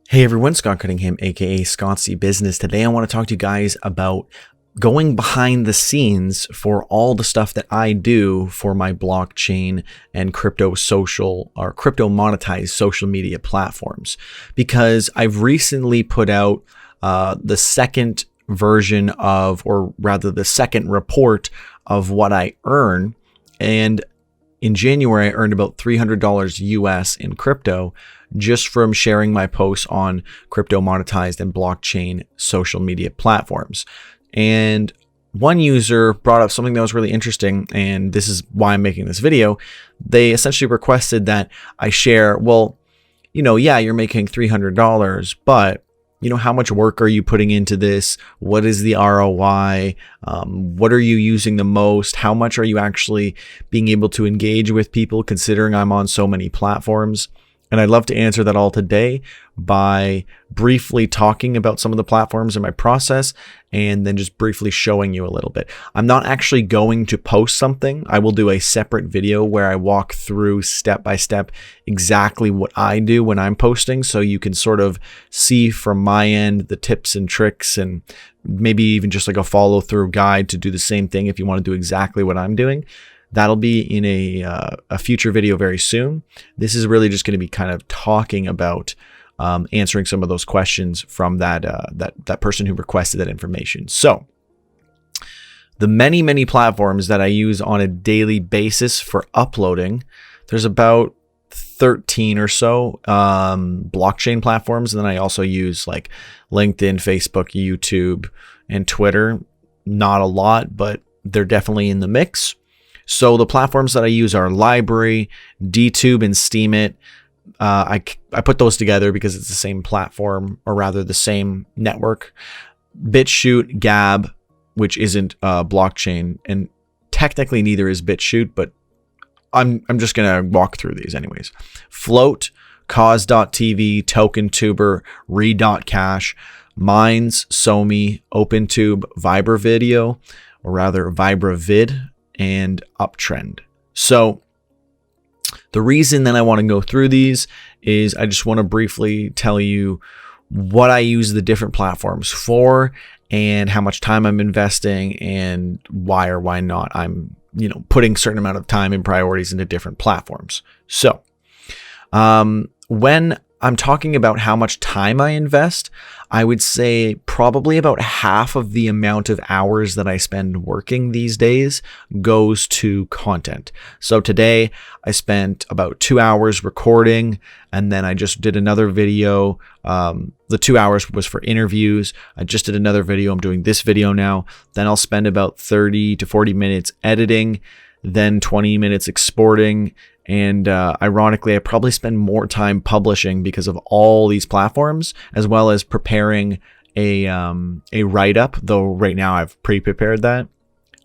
Hey everyone, Scott Cunningham, aka Scottsy Business. Today I want to talk to you guys about going behind the scenes for all the stuff that I do for my blockchain and crypto social or crypto monetized social media platforms. Because I've recently put out the second version of, or rather the second report of what I earn. And in January, I earned about $300 US in crypto just from sharing my posts on crypto monetized and blockchain social media platforms. And one user brought up something that was really interesting, and this is why I'm making this video. They essentially requested that I share, well, yeah, you're making $300, but how much work are you putting into this? What is the ROI? What are you using the most? How much are you actually being able to engage with people, considering I'm on so many platforms? And I'd love to answer that all today by briefly talking about some of the platforms in my process and then just briefly showing you a little bit. I'm not actually going to post something. I will do a separate video where I walk through step by step exactly what I do when I'm posting, so you can sort of see from my end the tips and tricks, and maybe even just like a follow through guide to do the same thing if you want to do exactly what I'm doing. That'll be in a future video very soon. This is really just going to be kind of talking about answering some of those questions from that person who requested that information. So the many platforms that I use on a daily basis for uploading, there's about 13 or so blockchain platforms. And then I also use like LinkedIn, Facebook, YouTube, and Twitter. Not a lot, but they're definitely in the mix. So the platforms that I use are Library, DTube, and Steemit. I put those together because it's the same platform, or rather the same network. BitChute, Gab, which isn't blockchain, and technically neither is BitChute, but I'm just gonna walk through these anyways. Float, Cause.tv, TokenTuber, read.cash, Minds, Somi, OpenTube, VibraVideo, or rather VibraVid, and Uptrend. So the reason that I want to go through these is I just want to briefly tell you what I use the different platforms for and how much time I'm investing and why or why not I'm, putting certain amount of time and priorities into different platforms. So when I'm talking about how much time I invest, I would say probably about half of the amount of hours that I spend working these days goes to content. So today I spent about 2 hours recording, and then I just did another video. The 2 hours was for interviews. I just did another video. I'm doing this video now. Then I'll spend about 30 to 40 minutes editing, then 20 minutes exporting. And ironically, I probably spend more time publishing because of all these platforms, as well as preparing a write-up, though right now I've pre-prepared that.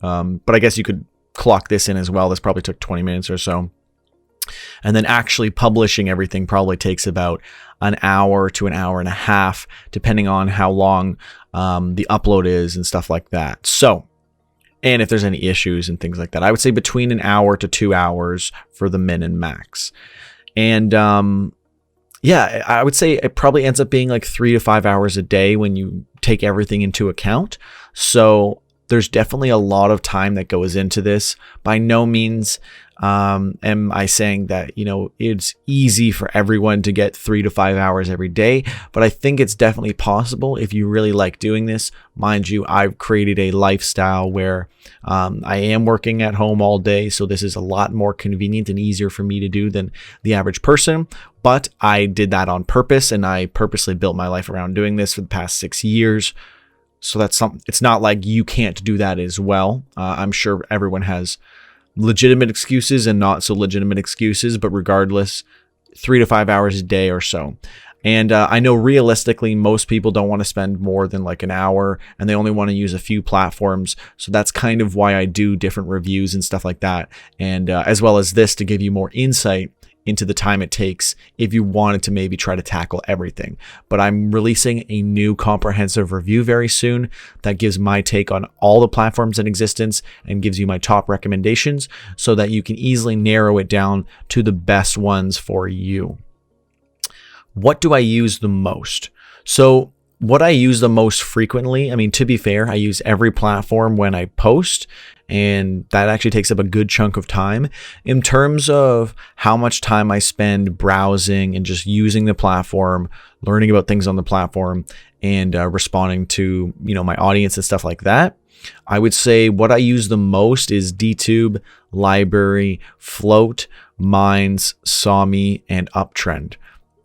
But I guess you could clock this in as well. This probably took 20 minutes or so. And then actually publishing everything probably takes about an hour to an hour and a half, depending on how long the upload is and stuff like that. So, and if there's any issues and things like that, I would say between an hour to 2 hours for the min and max. And yeah, I would say it probably ends up being like 3 to 5 hours a day when you take everything into account. So there's definitely a lot of time that goes into this. By no means am I saying that, it's easy for everyone to get 3 to 5 hours every day, but I think it's definitely possible if you really like doing this. Mind you, I've created a lifestyle where I am working at home all day, so this is a lot more convenient and easier for me to do than the average person, but I did that on purpose, and I purposely built my life around doing this for the past 6 years. So that's something. It's not like you can't do that as well. I'm sure everyone has legitimate excuses and not so legitimate excuses, but regardless, 3 to 5 hours a day or so. And I know realistically, most people don't want to spend more than like an hour, and they only want to use a few platforms. So that's kind of why I do different reviews and stuff like that. And as well as this, to give you more insight into the time it takes if you wanted to maybe try to tackle everything. But I'm releasing a new comprehensive review very soon that gives my take on all the platforms in existence and gives you my top recommendations so that you can easily narrow it down to the best ones for you. What do I use the most? So what I use the most frequently, I mean, to be fair, I use every platform when I post, and that actually takes up a good chunk of time. In terms of how much time I spend browsing and just using the platform, learning about things on the platform, and responding to, my audience and stuff like that, I would say what I use the most is DTube, Library, Float, Minds, Sawme, and Uptrend.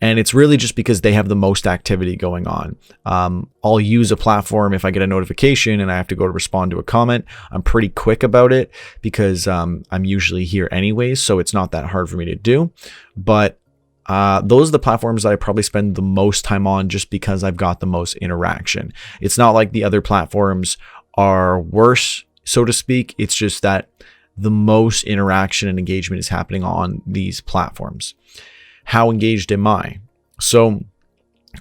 And it's really just because they have the most activity going on. I'll use a platform if I get a notification and I have to go to respond to a comment. I'm pretty quick about it because I'm usually here anyways, so it's not that hard for me to do. But those are the platforms that I probably spend the most time on just because I've got the most interaction. It's not like the other platforms are worse, so to speak. It's just that the most interaction and engagement is happening on these platforms. How engaged am I? So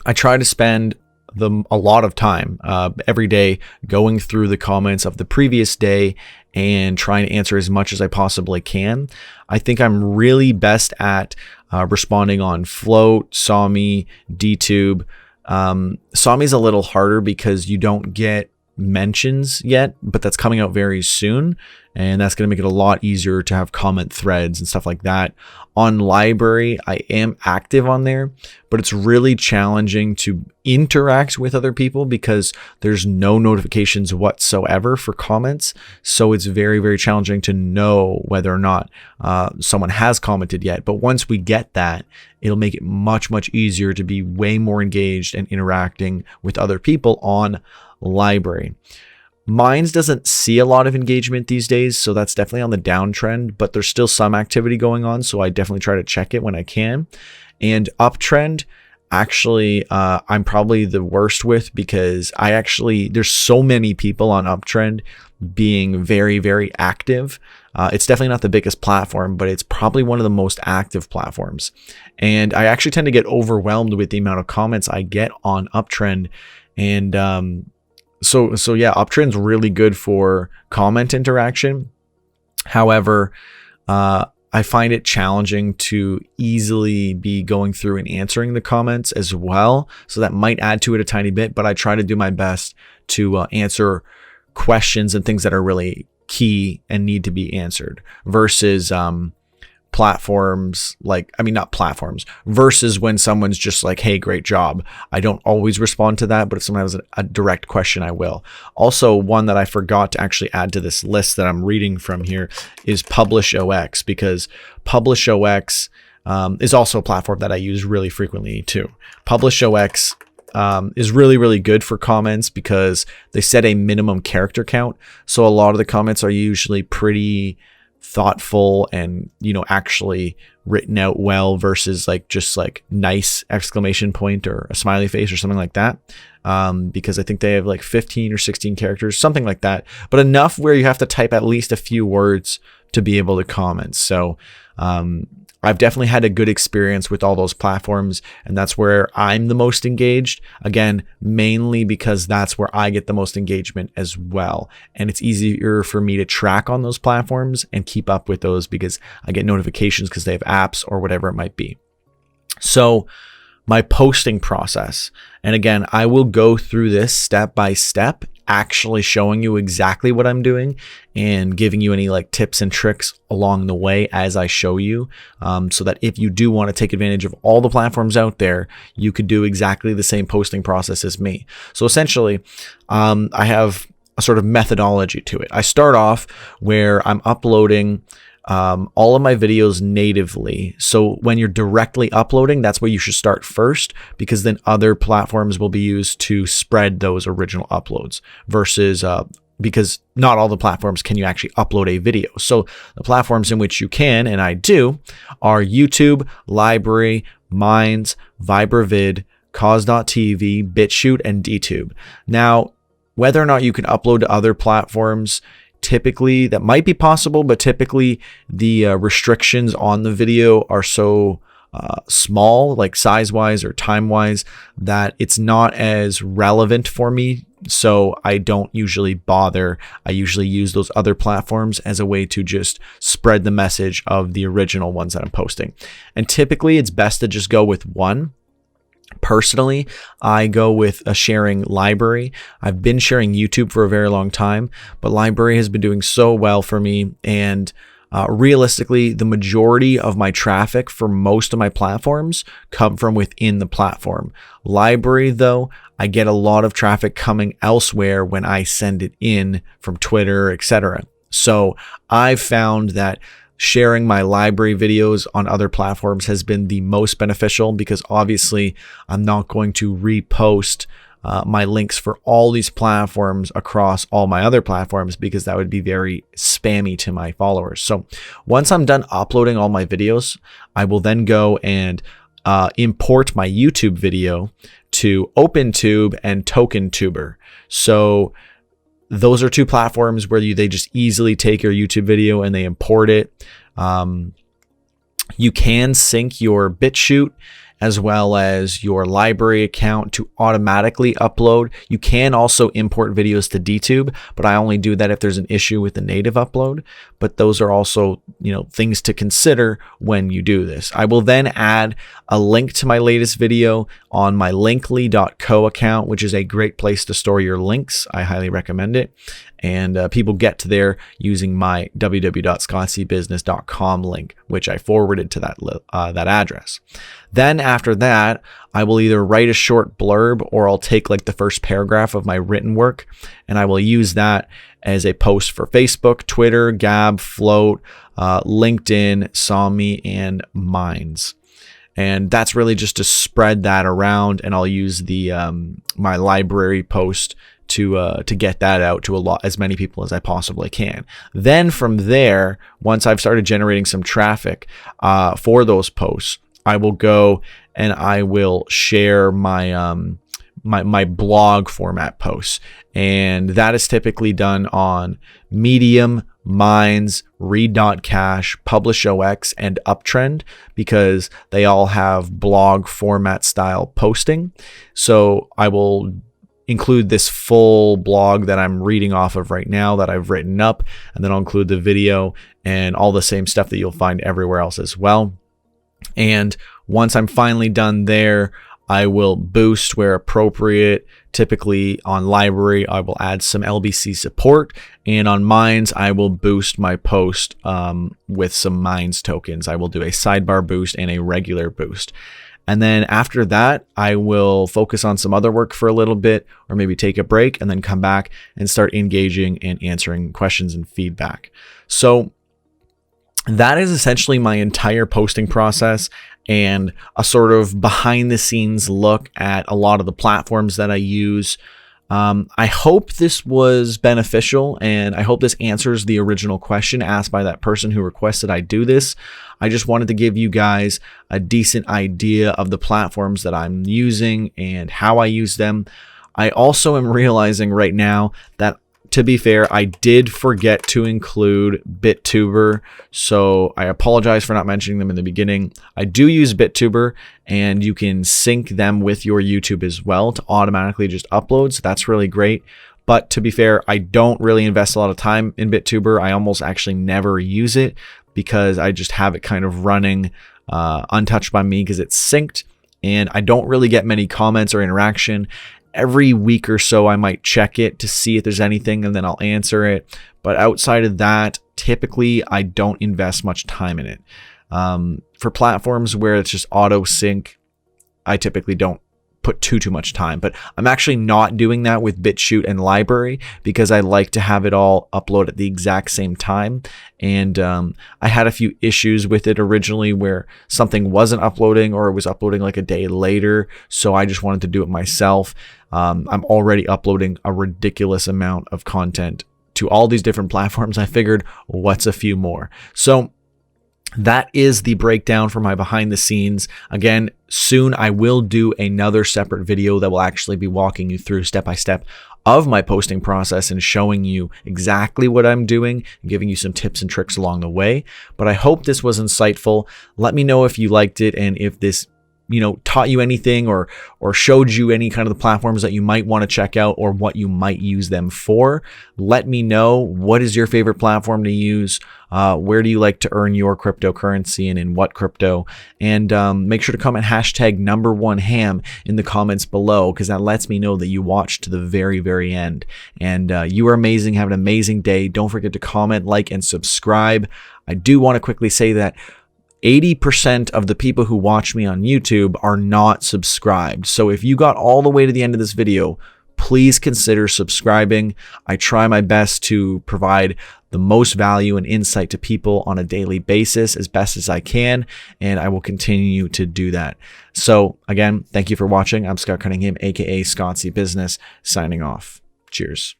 I try to spend a lot of time every day going through the comments of the previous day and trying to answer as much as I possibly can. I think I'm really best at responding on Float, Sawme, DTube. Sawme is a little harder because you don't get mentions yet, but that's coming out very soon, and that's going to make it a lot easier to have comment threads and stuff like that. On Library, I am active on there, but it's really challenging to interact with other people because there's no notifications whatsoever for comments. So it's very, very challenging to know whether or not someone has commented yet. But once we get that, it'll make it much, much easier to be way more engaged and interacting with other people on Library. Minds doesn't see a lot of engagement these days, so that's definitely on the downtrend, but there's still some activity going on, so I definitely try to check it when I can. And Uptrend, actually, I'm probably the worst with because there's so many people on Uptrend being very, very active. It's definitely not the biggest platform, but it's probably one of the most active platforms. And I actually tend to get overwhelmed with the amount of comments I get on Uptrend. And so yeah, Uptrend's really good for comment interaction. However, I find it challenging to easily be going through and answering the comments as well. So that might add to it a tiny bit, but I try to do my best to answer questions and things that are really key and need to be answered versus platforms versus when someone's just like, hey, great job. I don't always respond to that, but if someone has a direct question, I will. Also, one that I forgot to actually add to this list that I'm reading from here is PublishOX, because PublishOX is also a platform that I use really frequently too. PublishOX is really, really good for comments because they set a minimum character count. So a lot of the comments are usually pretty thoughtful and, actually written out well versus just nice exclamation point or a smiley face or something like that. Because I think they have 15 or 16 characters, something like that, but enough where you have to type at least a few words to be able to comment. So, I've definitely had a good experience with all those platforms, and that's where I'm the most engaged. Again, mainly because that's where I get the most engagement as well. And it's easier for me to track on those platforms and keep up with those because I get notifications because they have apps or whatever it might be. So my posting process, and again, I will go through this step by step, actually showing you exactly what I'm doing and giving you any tips and tricks along the way as I show you, so that if you do want to take advantage of all the platforms out there, you could do exactly the same posting process as me. So essentially, I have a sort of methodology to it. I start off where I'm uploading all of my videos natively. So when you're directly uploading, that's where you should start first, because then other platforms will be used to spread those original uploads versus because not all the platforms can you actually upload a video. So the platforms in which you can, and I do, are YouTube, Library, Minds, ViberVid, Cause.tv, BitChute, and DTube. Now, whether or not you can upload to other platforms, typically that might be possible, but typically the restrictions on the video are so small, size wise or time wise, that it's not as relevant for me. So I don't usually bother. I usually use those other platforms as a way to just spread the message of the original ones that I'm posting. And typically it's best to just go with one. Personally, I go with a sharing library. I've been sharing YouTube for a very long time, but library has been doing so well for me. And realistically, the majority of my traffic for most of my platforms come from within the platform. Library, though, I get a lot of traffic coming elsewhere when I send it in from Twitter, etc. So I've found that sharing my library videos on other platforms has been the most beneficial, because obviously I'm not going to repost my links for all these platforms across all my other platforms, because that would be very spammy to my followers. So once I'm done uploading all my videos, I will then go and import my YouTube video to OpenTube and TokenTuber. So those are two platforms where they just easily take your YouTube video and they import it. You can sync your BitChute as well as your library account to automatically upload. You can also import videos to DTube, but I only do that if there's an issue with the native upload. But those are also, things to consider when you do this. I will then add a link to my latest video on my linkly.co account, which is a great place to store your links. I highly recommend it. And people get to there using my www.scottcbusiness.com link, which I forwarded to that address. Then after that, I will either write a short blurb, or I'll take like the first paragraph of my written work, and I will use that as a post for Facebook, Twitter, Gab, Float, LinkedIn, Sawme, and Minds. And that's really just to spread that around, and I'll use the my library post to get that out to as many people as I possibly can. Then from there, once I've started generating some traffic for those posts, I will go and I will share my my blog format posts, and that is typically done on Medium, Minds, read.cash, PublishOX, and Uptrend, because they all have blog format style posting. So I will include this full blog that I'm reading off of right now that I've written up, and then I'll include the video and all the same stuff that you'll find everywhere else as well. And once I'm finally done there, I will boost where appropriate. Typically on library, I will add some LBC support, and on Minds, I will boost my post with some Minds tokens. I will do a sidebar boost and a regular boost. And then after that, I will focus on some other work for a little bit, or maybe take a break and then come back and start engaging and answering questions and feedback. So that is essentially my entire posting process, and a sort of behind the scenes look at a lot of the platforms that I use. I hope this was beneficial, and I hope this answers the original question asked by that person who requested I do this. I just wanted to give you guys a decent idea of the platforms that I'm using and how I use them. I also am realizing right now that, to be fair, I did forget to include BitTuber, so I apologize for not mentioning them in the beginning. I do use BitTuber, and you can sync them with your YouTube as well to automatically just upload, so that's really great. But to be fair, I don't really invest a lot of time in BitTuber. I almost actually never use it, because I just have it kind of running untouched by me because it's synced, and I don't really get many comments or interaction. Every week or so, I might check it to see if there's anything, and then I'll answer it. But outside of that, typically, I don't invest much time in it. For platforms where it's just auto sync, I typically don't put too much time. But I'm actually not doing that with BitChute and library, because I like to have it all upload at the exact same time. And I had a few issues with it originally where something wasn't uploading, or it was uploading like a day later. So I just wanted to do it myself. I'm already uploading a ridiculous amount of content to all these different platforms. I figured, what's a few more? So that is the breakdown for my behind the scenes. Again, soon I will do another separate video that will actually be walking you through step by step of my posting process and showing you exactly what I'm doing and giving you some tips and tricks along the way. But I hope this was insightful. Let me know if you liked it, and if this taught you anything or showed you any kind of the platforms that you might want to check out or what you might use them for. Let me know, what is your favorite platform to use? Where do you like to earn your cryptocurrency and in what crypto? And make sure to comment hashtag #1ham in the comments below, because that lets me know that you watched to the very, very end. And you are amazing. Have an amazing day. Don't forget to comment, like, and subscribe. I do want to quickly say that 80% of the people who watch me on YouTube are not subscribed. So if you got all the way to the end of this video, please consider subscribing. I try my best to provide the most value and insight to people on a daily basis as best as I can, and I will continue to do that. So again, thank you for watching. I'm Scott Cunningham, aka Scottsy Business, signing off. Cheers.